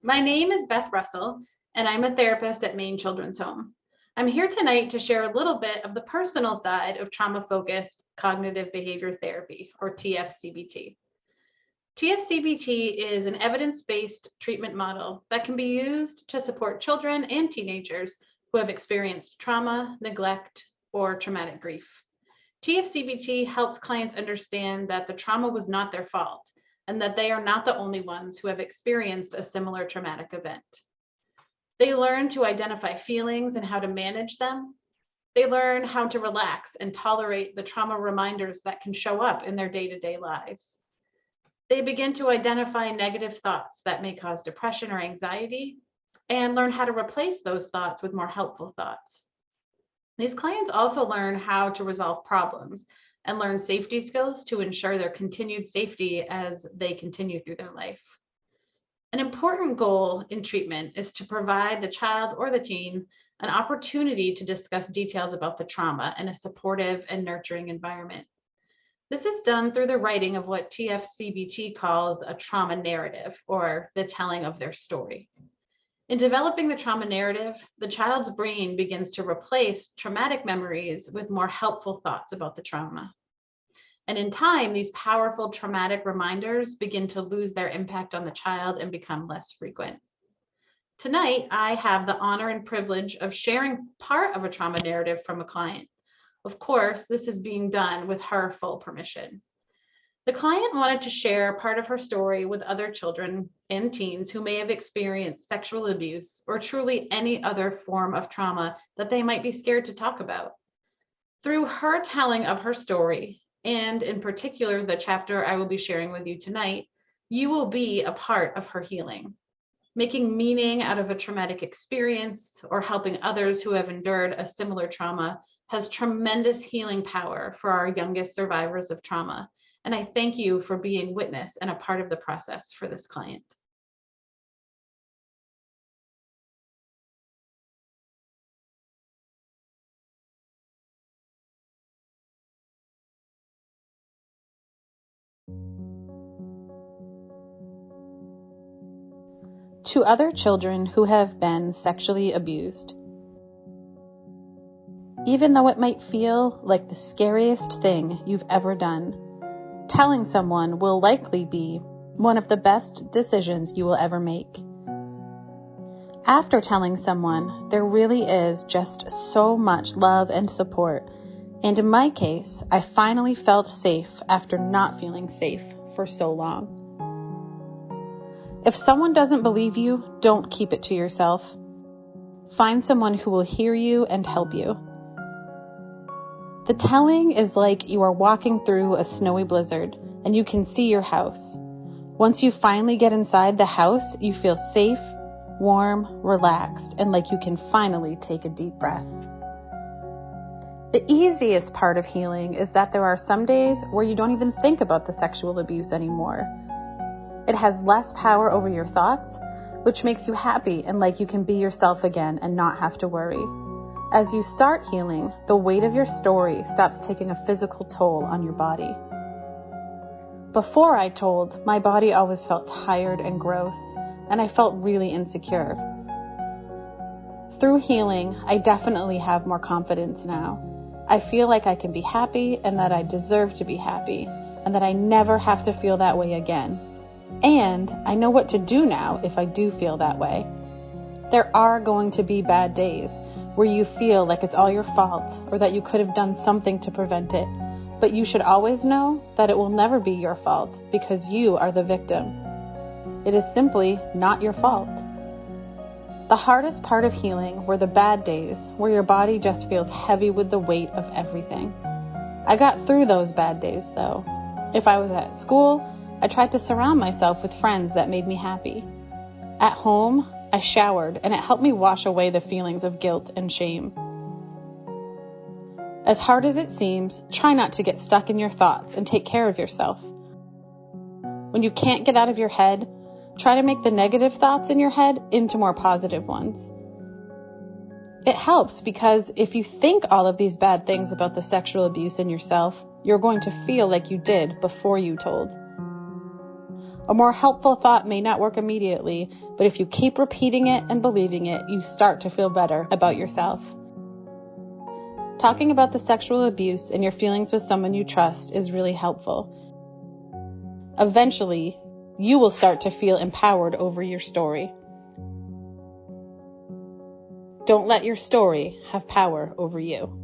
My name is Beth Russell, and I'm a therapist at Maine Children's Home. I'm here tonight to share a little bit of the personal side of trauma-focused cognitive behavior therapy, or TFCBT. TFCBT is an evidence-based treatment model that can be used to support children and teenagers who have experienced trauma, neglect, or traumatic grief. TFCBT helps clients understand that the trauma was not their fault and that they are not the only ones who have experienced a similar traumatic event. They learn to identify feelings and how to manage them. They learn how to relax and tolerate the trauma reminders that can show up in their day-to-day lives. They begin to identify negative thoughts that may cause depression or anxiety and learn how to replace those thoughts with more helpful thoughts. These clients also learn how to resolve problems and learn safety skills to ensure their continued safety as they continue through their life. An important goal in treatment is to provide the child or the teen an opportunity to discuss details about the trauma in a supportive and nurturing environment. This is done through the writing of what TFCBT calls a trauma narrative, or the telling of their story. In developing the trauma narrative, the child's brain begins to replace traumatic memories with more helpful thoughts about the trauma. And in time, these powerful traumatic reminders begin to lose their impact on the child and become less frequent. Tonight, I have the honor and privilege of sharing part of a trauma narrative from a client. Of course, this is being done with her full permission. The client wanted to share part of her story with other children and teens who may have experienced sexual abuse or truly any other form of trauma that they might be scared to talk about. Through her telling of her story, and in particular the chapter I will be sharing with you tonight, you will be a part of her healing. Making meaning out of a traumatic experience or helping others who have endured a similar trauma has tremendous healing power for our youngest survivors of trauma. And I thank you for being witness and a part of the process for this client. To other children who have been sexually abused. Even though it might feel like the scariest thing you've ever done, telling someone will likely be one of the best decisions you will ever make. After telling someone, there really is just so much love and support, and in my case, I finally felt safe after not feeling safe for so long. If someone doesn't believe you, don't keep it to yourself. Find someone who will hear you and help you. The telling is like you are walking through a snowy blizzard and you can see your house. Once you finally get inside the house, you feel safe, warm, relaxed, and like you can finally take a deep breath. The easiest part of healing is that there are some days where you don't even think about the sexual abuse anymore. It has less power over your thoughts, which makes you happy and like you can be yourself again and not have to worry. As you start healing, the weight of your story stops taking a physical toll on your body. Before I told, my body always felt tired and gross, and I felt really insecure. Through healing, I definitely have more confidence now. I feel like I can be happy and that I deserve to be happy, and that I never have to feel that way again. And I know what to do now if I do feel that way. There are going to be bad days where you feel like it's all your fault or that you could have done something to prevent it. But you should always know that it will never be your fault because you are the victim. It is simply not your fault. The hardest part of healing were the bad days where your body just feels heavy with the weight of everything. I got through those bad days though. If I was at school, I tried to surround myself with friends that made me happy. At home, I showered and it helped me wash away the feelings of guilt and shame. As hard as it seems, try not to get stuck in your thoughts and take care of yourself. When you can't get out of your head, try to make the negative thoughts in your head into more positive ones. It helps because if you think all of these bad things about the sexual abuse in yourself, you're going to feel like you did before you told. A more helpful thought may not work immediately, but if you keep repeating it and believing it, you start to feel better about yourself. Talking about the sexual abuse and your feelings with someone you trust is really helpful. Eventually, you will start to feel empowered over your story. Don't let your story have power over you.